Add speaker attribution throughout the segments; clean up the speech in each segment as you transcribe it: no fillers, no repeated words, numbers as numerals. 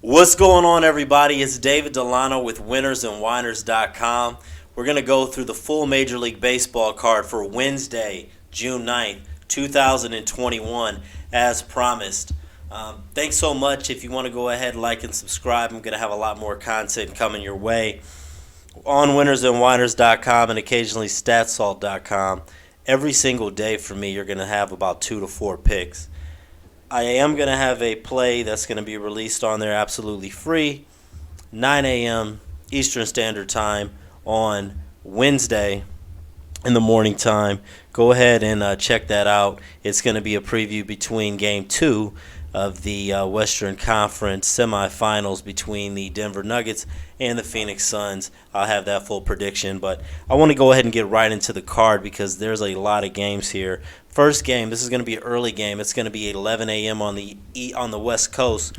Speaker 1: What's going on, everybody? It's David Delano with winnersandwhiners.com. We're going to go through the full Major League Baseball card for Wednesday, June 9th, 2021, as promised. Thanks so much. If you want to go ahead, like, and subscribe, I'm going to have a lot more content coming your way on winnersandwhiners.com and occasionally statsalt.com. Every single day for me, you're going to have about 2 to 4 picks. I am going to have a play that's going to be released on there absolutely free, 9 a.m. Eastern Standard Time on Wednesday in the morning time. Go ahead and check that out. It's going to be a preview between Game 2 of the Western Conference semifinals between the Denver Nuggets and the Phoenix Suns. I'll have that full prediction, but I want to go ahead and get right into the card because there's a lot of games here. First game, this is going to be an early game. It's going to be 11 a.m. on the West Coast.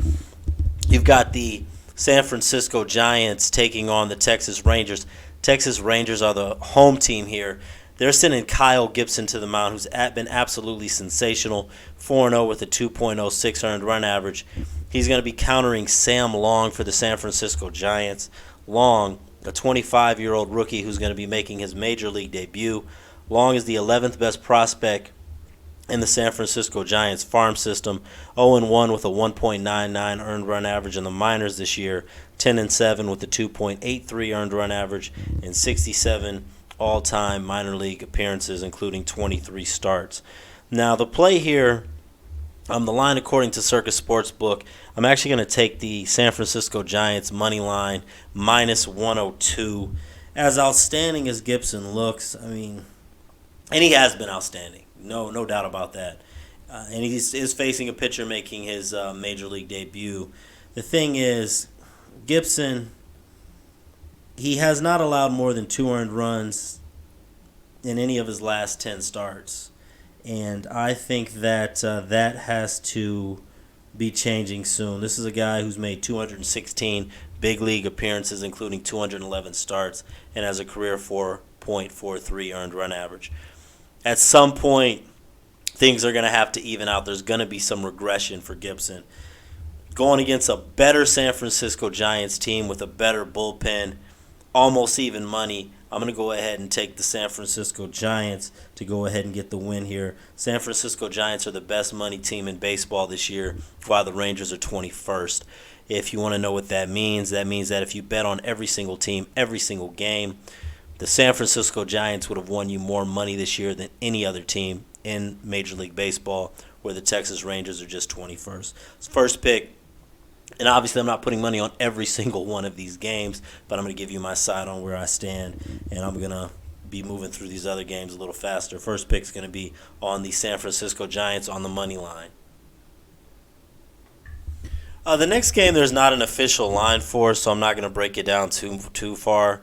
Speaker 1: You've got the San Francisco Giants taking on the Texas Rangers. Texas Rangers are the home team here. They're sending Kyle Gibson to the mound, who's been absolutely sensational, 4-0 with a 2.06 earned run average. He's going to be countering Sam Long for the San Francisco Giants. Long, a 25-year-old rookie who's going to be making his major league debut. Long is the 11th best prospect in the San Francisco Giants farm system, 0-1 with a 1.99 earned run average in the minors this year, 10-7 with a 2.83 earned run average, and 67 all-time minor league appearances, including 23 starts. Now, the play here, the line according to Circus Sportsbook, I'm actually going to take the San Francisco Giants money line minus 102. As outstanding as Gibson looks, and he has been outstanding. No doubt about that. And he is facing a pitcher making his major league debut. The thing is, Gibson, he has not allowed more than 2 earned runs in any of his last 10 starts. And I think that that has to be changing soon. This is a guy who's made 216 big league appearances, including 211 starts, and has a career 4.43 earned run average. At some point, things are going to have to even out. There's going to be some regression for Gibson. Going against a better San Francisco Giants team with a better bullpen, almost even money, I'm going to go ahead and take the San Francisco Giants to go ahead and get the win here. San Francisco Giants are the best money team in baseball this year, while the Rangers are 21st. If you want to know what that means that if you bet on every single team, every single game, the San Francisco Giants would have won you more money this year than any other team in Major League Baseball, where the Texas Rangers are just 21st. First pick, and obviously I'm not putting money on every single one of these games, but I'm going to give you my side on where I stand, and I'm going to be moving through these other games a little faster. First pick is going to be on the San Francisco Giants on the money line. The next game there's not an official line for, so I'm not going to break it down too far.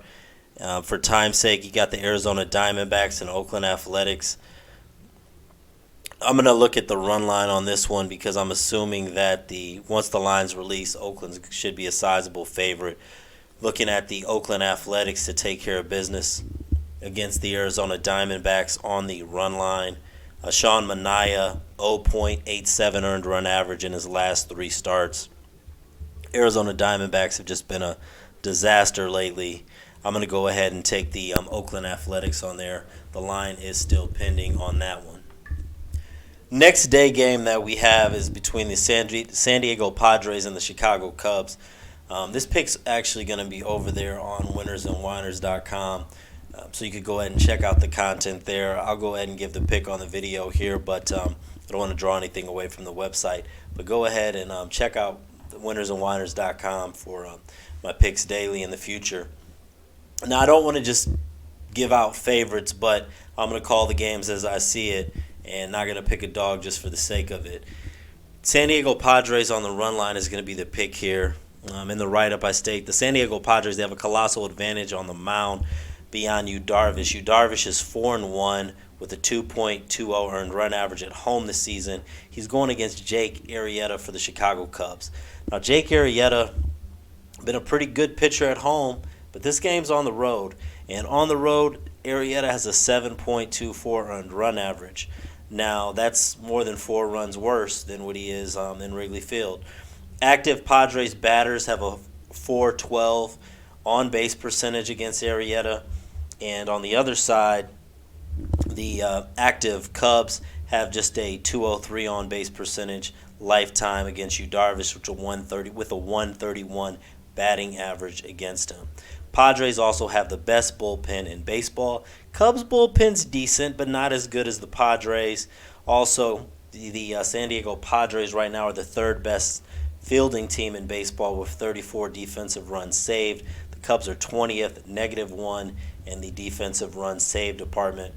Speaker 1: For time's sake, you got the Arizona Diamondbacks and Oakland Athletics. I'm going to look at the run line on this one because I'm assuming that once the line's released, Oakland should be a sizable favorite. Looking at the Oakland Athletics to take care of business against the Arizona Diamondbacks on the run line. Sean Manaea, 0.87 earned run average in his last 3 starts. Arizona Diamondbacks have just been a disaster lately. I'm going to go ahead and take the Oakland Athletics on there. The line is still pending on that one. Next day game that we have is between the San Diego Padres and the Chicago Cubs. This pick's actually going to be over there on winnersandwhiners.com, so you could go ahead and check out the content there. I'll go ahead and give the pick on the video here, but I don't want to draw anything away from the website. But go ahead and check out winnersandwhiners.com for my picks daily in the future. Now, I don't want to just give out favorites, but I'm going to call the games as I see it and not going to pick a dog just for the sake of it. San Diego Padres on the run line is going to be the pick here. In the write-up, I state the San Diego Padres, they have a colossal advantage on the mound beyond Yu Darvish. Yu Darvish is 4-1 with a 2.20 earned run average at home this season. He's going against Jake Arrieta for the Chicago Cubs. Now, Jake Arrieta, been a pretty good pitcher at home, but this game's on the road. And on the road, Arrieta has a 7.24 earned run average. Now, that's more than 4 runs worse than what he is in Wrigley Field. Active Padres batters have a 4.12 on-base percentage against Arrieta. And on the other side, the active Cubs have just a 203 on-base percentage lifetime against Yu Darvish, with a 131 batting average against him. Padres also have the best bullpen in baseball. Cubs bullpen's decent, but not as good as the Padres. Also, the San Diego Padres right now are the third best fielding team in baseball with 34 defensive runs saved. The Cubs are 20th, -1 in the defensive run save department.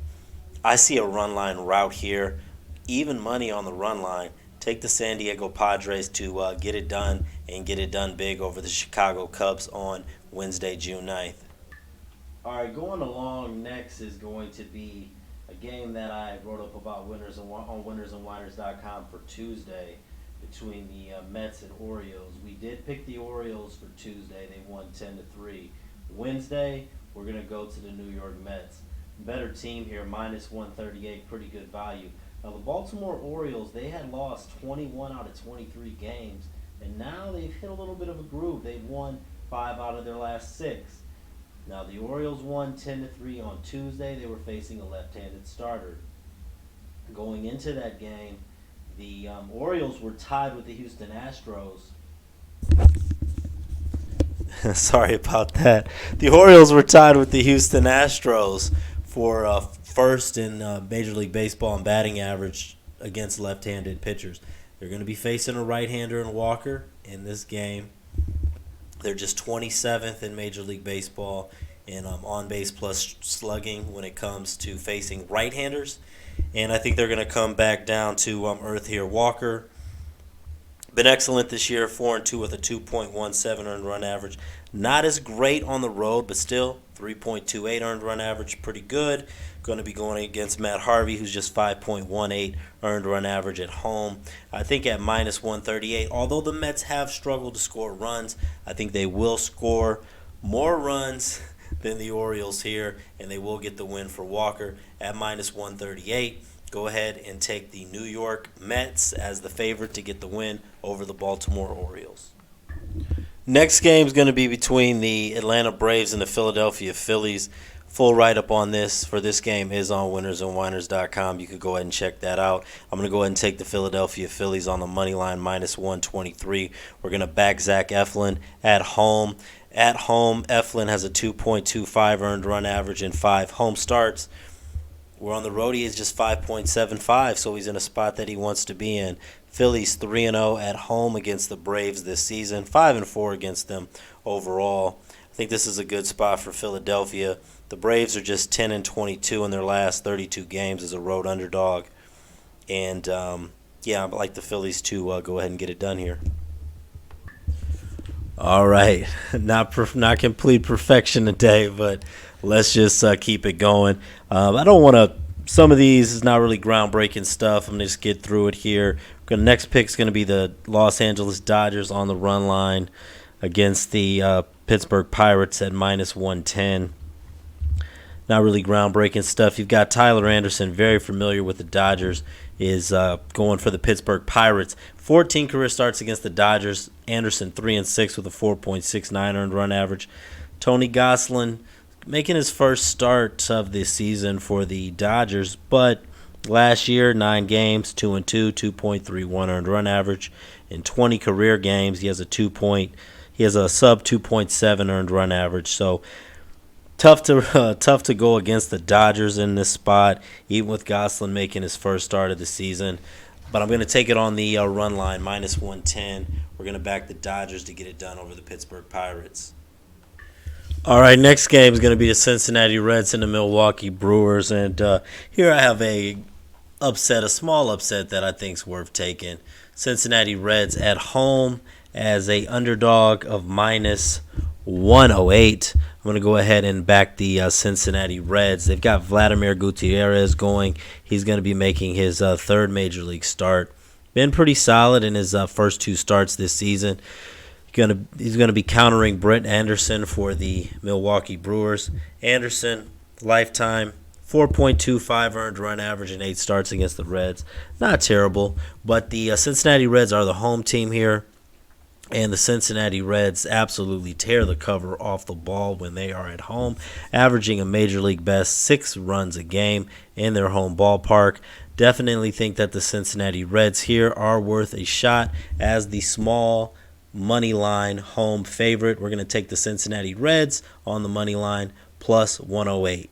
Speaker 1: I see a run line route here. Even money on the run line. Take the San Diego Padres to get it done and get it done big over the Chicago Cubs on Wednesday, June 9th. All right, going along next is going to be a game that I wrote up about on winnersandwhiners.com for Tuesday between the Mets and Orioles. We did pick the Orioles for Tuesday. They won 10-3. Wednesday, we're going to go to the New York Mets. Better team here, -138, pretty good value. Now, the Baltimore Orioles, they had lost 21 out of 23 games, and now they've hit a little bit of a groove. They've won 5 out of their last 6. Now, the Orioles won 10-3 on Tuesday. They were facing a left-handed starter. Going into that game, the Orioles were tied with the Houston Astros. Sorry about that. The Orioles were tied with the Houston Astros for first in Major League Baseball in batting average against left-handed pitchers. They're going to be facing a right-hander in Walker in this game. They're just 27th in Major League Baseball in on-base plus slugging when it comes to facing right-handers. And I think they're going to come back down to earth here. Walker, been excellent this year, 4-2 with a 2.17 earned run average. Not as great on the road, but still 3.28 earned run average, pretty good. Going to be going against Matt Harvey, who's just 5.18 earned run average at home. I think at -138, although the Mets have struggled to score runs, I think they will score more runs than the Orioles here, and they will get the win for Walker at -138. Go ahead and take the New York Mets as the favorite to get the win over the Baltimore Orioles. Next game is going to be between the Atlanta Braves and the Philadelphia Phillies. Full write-up on this for this game is on winnersandwhiners.com. You could go ahead and check that out. I'm going to go ahead and take the Philadelphia Phillies on the money line, -123. We're going to back Zach Eflin at home. At home, Eflin has a 2.25 earned run average in 5 home starts. Where on the road, he is just 5.75, so he's in a spot that he wants to be in. Phillies 3-0 at home against the Braves this season, 5-4 against them overall. I think this is a good spot for Philadelphia. The Braves are just 10-22 in their last 32 games as a road underdog. And, I like the Phillies to go ahead and get it done here. All right, not complete perfection today, but let's just keep it going. I don't want to. Some of these is not really groundbreaking stuff. I'm gonna just get through it here. Next pick is gonna be the Los Angeles Dodgers on the run line against the Pittsburgh Pirates at -110. Not really groundbreaking stuff. You've got Tyler Anderson, very familiar with the Dodgers, is going for the Pittsburgh Pirates. 14 career starts against the Dodgers. Anderson 3-6 with a 4.69 earned run average. Tony Gonsolin making his first start of this season for the Dodgers, but last year 9 games, 2-2, 2.31 earned run average. In 20 career games, he has a sub 2.7 earned run average. So tough to go against the Dodgers in this spot, even with Gonsolin making his first start of the season. But I'm going to take it on the run line, -110. We're going to back the Dodgers to get it done over the Pittsburgh Pirates. All right, next game is going to be the Cincinnati Reds and the Milwaukee Brewers. And here I have a small upset that I think is worth taking. Cincinnati Reds at home as a underdog of -108. I'm going to go ahead and back the Cincinnati Reds. They've got Vladimir Gutierrez going. He's going to be making his third Major League start. Been pretty solid in his first 2 starts this season. He's going to be countering Brett Anderson for the Milwaukee Brewers. Anderson, lifetime, 4.25 earned run average in 8 starts against the Reds. Not terrible, but the Cincinnati Reds are the home team here. And the Cincinnati Reds absolutely tear the cover off the ball when they are at home, averaging a major league best 6 runs a game in their home ballpark. Definitely think that the Cincinnati Reds here are worth a shot as the small money line home favorite. We're going to take the Cincinnati Reds on the money line plus 108.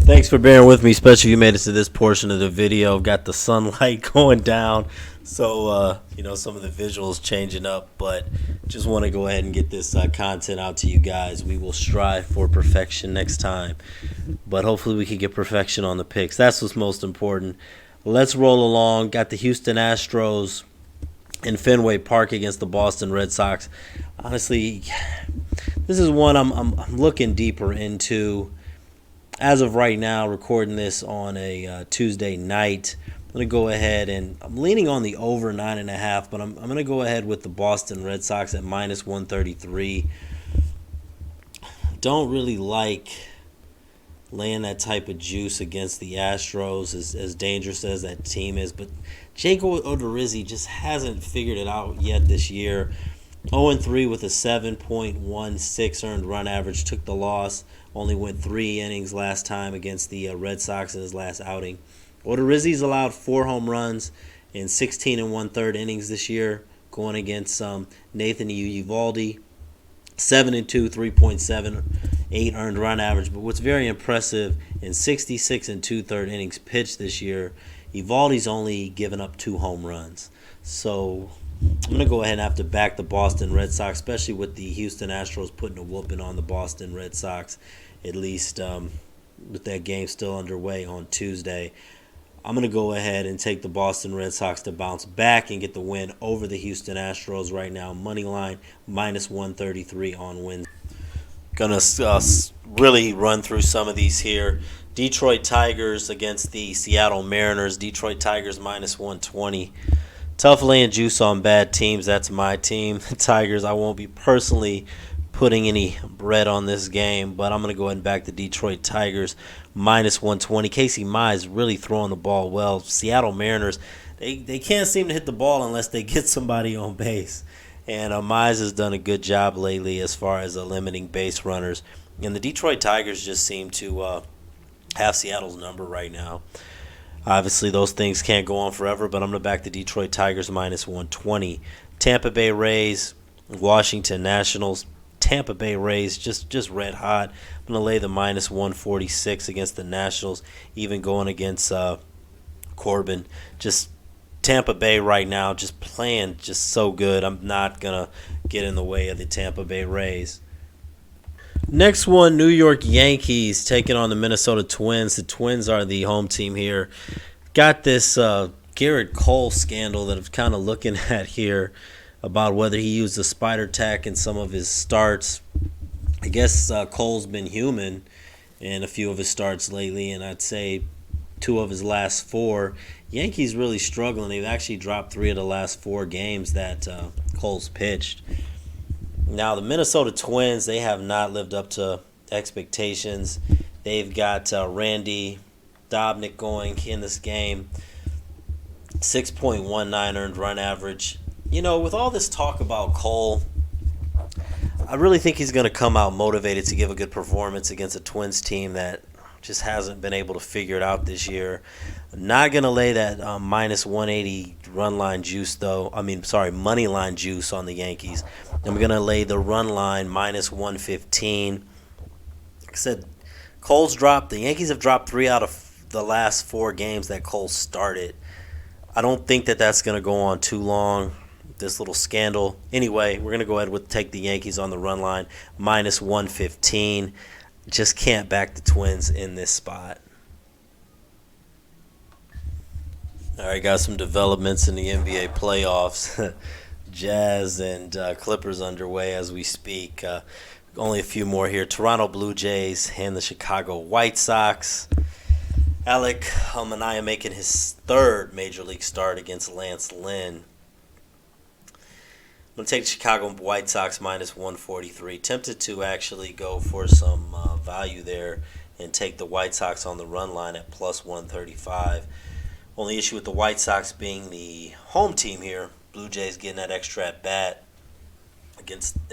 Speaker 1: Thanks for bearing with me, especially if you made it to this portion of the video. Got the sunlight going down, so some of the visuals changing up, but just want to go ahead and get this content out to you guys. We will strive for perfection next time, but hopefully we can get perfection on the picks. That's what's most important. Let's roll along. Got the Houston Astros in Fenway Park against the Boston Red Sox. Honestly, this is one I'm looking deeper into. As of right now, recording this on a Tuesday night, I'm going to go ahead and I'm leaning on the over 9.5, but I'm going to go ahead with the Boston Red Sox at minus 133. Don't really like laying that type of juice against the Astros, as dangerous as that team is. But Jake Odorizzi just hasn't figured it out yet this year. 0-3 with a 7.16 earned run average. Took the loss. Only went 3 innings last time against the Red Sox in his last outing. Odorizzi's allowed 4 home runs in 16 1/3 innings this year, going against Nathan Eovaldi. 7-2, 3.78 earned run average. But what's very impressive, in 66 2/3 innings pitched this year, Eovaldi's only given up 2 home runs. So I'm going to go ahead and have to back the Boston Red Sox, especially with the Houston Astros putting a whooping on the Boston Red Sox, at least with that game still underway on Tuesday. I'm going to go ahead and take the Boston Red Sox to bounce back and get the win over the Houston Astros right now. Money line minus 133 on wins. Going to really run through some of these here. Detroit Tigers against the Seattle Mariners. Detroit Tigers minus 120. Tough laying juice on bad teams. That's my team. The Tigers, I won't be personally putting any bread on this game, but I'm going to go ahead and back the Detroit Tigers minus 120. Casey Mize really throwing the ball well. Seattle Mariners, they can't seem to hit the ball unless they get somebody on base. And Mize has done a good job lately as far as limiting base runners. And the Detroit Tigers just seem to have Seattle's number right now. Obviously, those things can't go on forever, but I'm going to back the Detroit Tigers minus 120. Tampa Bay Rays, Washington Nationals. Tampa Bay Rays just red hot. I'm going to lay the minus 146 against the Nationals, even going against Corbin. Just Tampa Bay right now just playing just so good. I'm not going to get in the way of the Tampa Bay Rays. Next one, New York Yankees taking on the Minnesota Twins. The Twins are the home team here. Got this Garrett Cole scandal that I'm kind of looking at here about whether he used the spider tack in some of his starts. I guess Cole's been human in a few of his starts lately, and I'd say 2 of his last 4. Yankees really struggling. They've actually dropped 3 of the last 4 games that Cole's pitched. Now, the Minnesota Twins, they have not lived up to expectations. They've got Randy Dobnik going in this game. 6.19 earned run average. With all this talk about Cole, I really think he's going to come out motivated to give a good performance against a Twins team that just hasn't been able to figure it out this year. I'm not going to lay that minus 180 run line juice, though. Money line juice on the Yankees. I'm going to lay the run line minus 115. Like I said, the Yankees have dropped 3 out of the last 4 games that Cole started. I don't think that that's going to go on too long, this little scandal. Anyway, we're going to go ahead and take the Yankees on the run line minus 115. Just can't back the Twins in this spot. All right, got some developments in the NBA playoffs. Jazz and Clippers underway as we speak. Only a few more here. Toronto Blue Jays and the Chicago White Sox. Alec Almanaya making his 3rd Major League start against Lance Lynn. I'm going to take the Chicago White Sox minus 143. Tempted to actually go for some value there and take the White Sox on the run line at plus 135. Only issue with the White Sox being the home team here. Blue Jays getting that extra at bat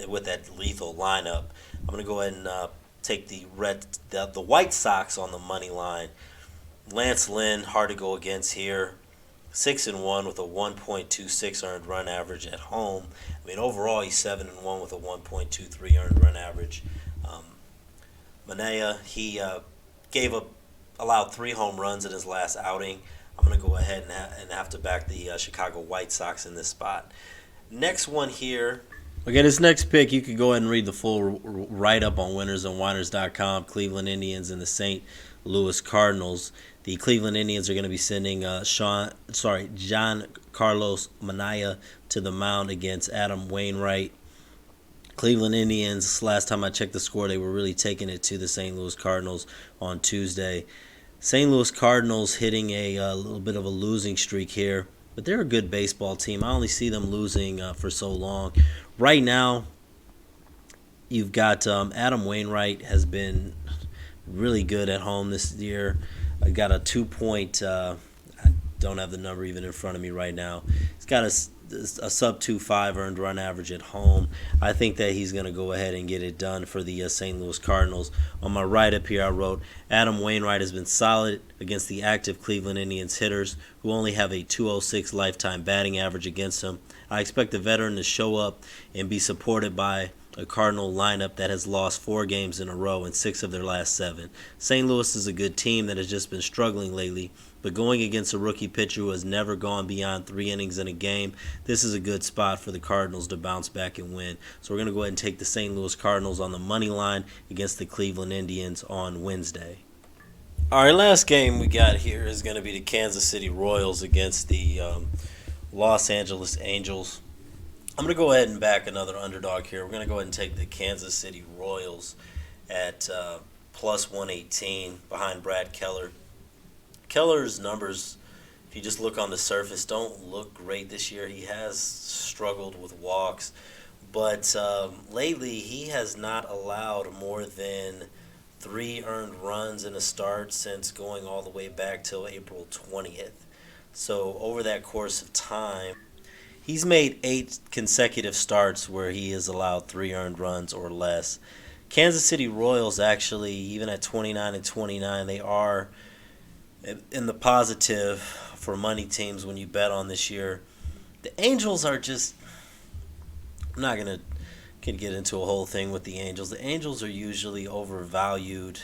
Speaker 1: with that lethal lineup. I'm going to go ahead and take the White Sox on the money line. Lance Lynn, hard to go against here. 6-1 with a 1.26 earned run average at home. I mean, overall he's 7-1 with a 1.23 earned run average. Manea, he allowed 3 home runs in his last outing. I'm going to go ahead and have to back the Chicago White Sox in this spot. Next one here. Okay, this next pick, you can go ahead and read the full write-up on winnersandwhiners.com. Cleveland Indians and the St. Louis Cardinals. The Cleveland Indians are going to be sending Giancarlos Manaya to the mound against Adam Wainwright. Cleveland Indians, last time I checked the score, they were really taking it to the St. Louis Cardinals on Tuesday. St. Louis Cardinals hitting a little bit of a losing streak here, but they're a good baseball team. I only see them losing for so long. Right now, you've got Adam Wainwright has been really good at home this year. I got a 2-point, I don't have the number even in front of me right now. He's got a sub 2.5 earned run average at home. I think that he's going to go ahead and get it done for the St. Louis Cardinals. On my write-up here, I wrote, Adam Wainwright has been solid against the active Cleveland Indians hitters who only have a 206 lifetime batting average against him. I expect the veteran to show up and be supported by a Cardinal lineup that has lost 4 games in a row in 6 of their last 7. St. Louis is a good team that has just been struggling lately, but going against a rookie pitcher who has never gone beyond 3 innings in a game, this is a good spot for the Cardinals to bounce back and win. So we're going to go ahead and take the St. Louis Cardinals on the money line against the Cleveland Indians on Wednesday. All right, last game we got here is going to be the Kansas City Royals against the Los Angeles Angels. I'm going to go ahead and back another underdog here. We're going to go ahead and take the Kansas City Royals at plus 118 behind Brad Keller. Keller's numbers, if you just look on the surface, don't look great this year. He has struggled with walks, but lately he has not allowed more than 3 earned runs in a start since going all the way back till April 20th. So over that course of time, he's made 8 consecutive starts where he has allowed 3 earned runs or less. Kansas City Royals actually, even at 29-29, they are in the positive for money teams when you bet on this year. The Angels are just, I'm not going to get into a whole thing with the Angels. The Angels are usually overvalued.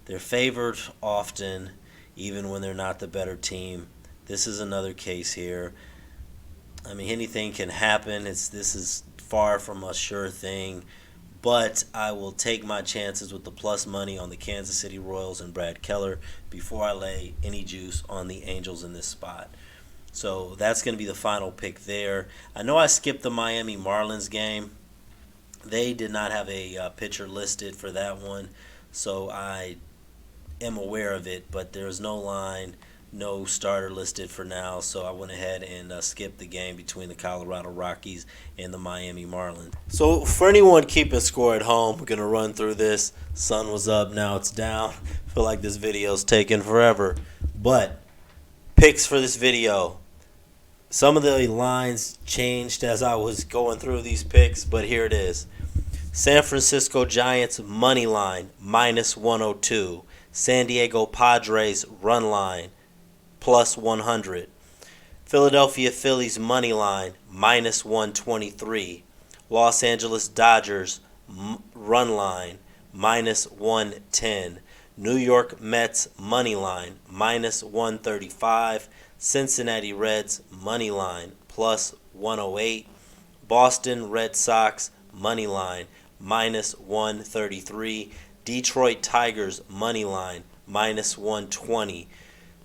Speaker 1: They're favored often, even when they're not the better team. This is another case here. I mean, anything can happen. This is far from a sure thing. But I will take my chances with the plus money on the Kansas City Royals and Brad Keller before I lay any juice on the Angels in this spot. So that's going to be the final pick there. I know I skipped the Miami Marlins game. They did not have a pitcher listed for that one, so I am aware of it, but there is no line, no starter listed for now, so I went ahead and skipped the game between the Colorado Rockies and the Miami Marlins. So for anyone keeping score at home, we're going to run through this. Sun was up, now it's down. I feel like this video's taking forever. But picks for this video. Some of the lines changed as I was going through these picks, but here it is. San Francisco Giants money line, minus 102. San Diego Padres run line, plus 100. Philadelphia Phillies money line, minus 123. Los Angeles Dodgers run line, minus 110. New York Mets money line, minus 135. Cincinnati Reds money line, plus 108. Boston Red Sox money line, minus 133. Detroit Tigers money line, minus 120.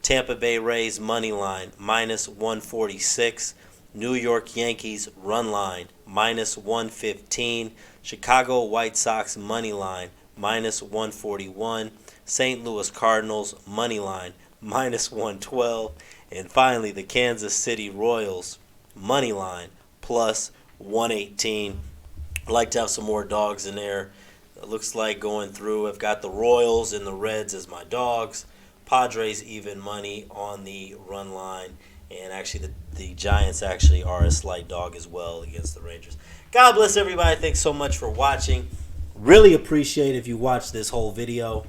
Speaker 1: Tampa Bay Rays money line, minus 146. New York Yankees run line, minus 115. Chicago White Sox money line, minus 141. St. Louis Cardinals money line, minus 112. And finally, the Kansas City Royals money line, plus 118. I'd like to have some more dogs in there. It looks like going through, I've got the Royals and the Reds as my dogs. Padres even money on the run line, And actually, the Giants actually are a slight dog as well against the Rangers. God bless everybody. Thanks so much for watching. Really appreciate if you watched this whole video.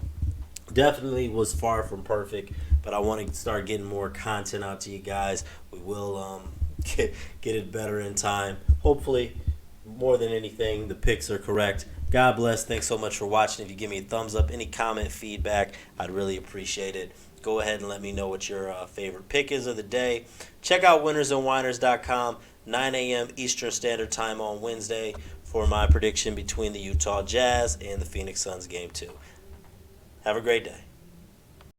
Speaker 1: Definitely was far from perfect, but I want to start getting more content out to you guys. We will get it better in time. Hopefully, more than anything, the picks are correct. God bless. Thanks so much for watching. If you give me a thumbs up, any comment, feedback, I'd really appreciate it. Go ahead and let me know what your favorite pick is of the day. Check out winnersandwhiners.com, 9 a.m. Eastern Standard Time on Wednesday for my prediction between the Utah Jazz and the Phoenix Suns Game 2. Have a great day.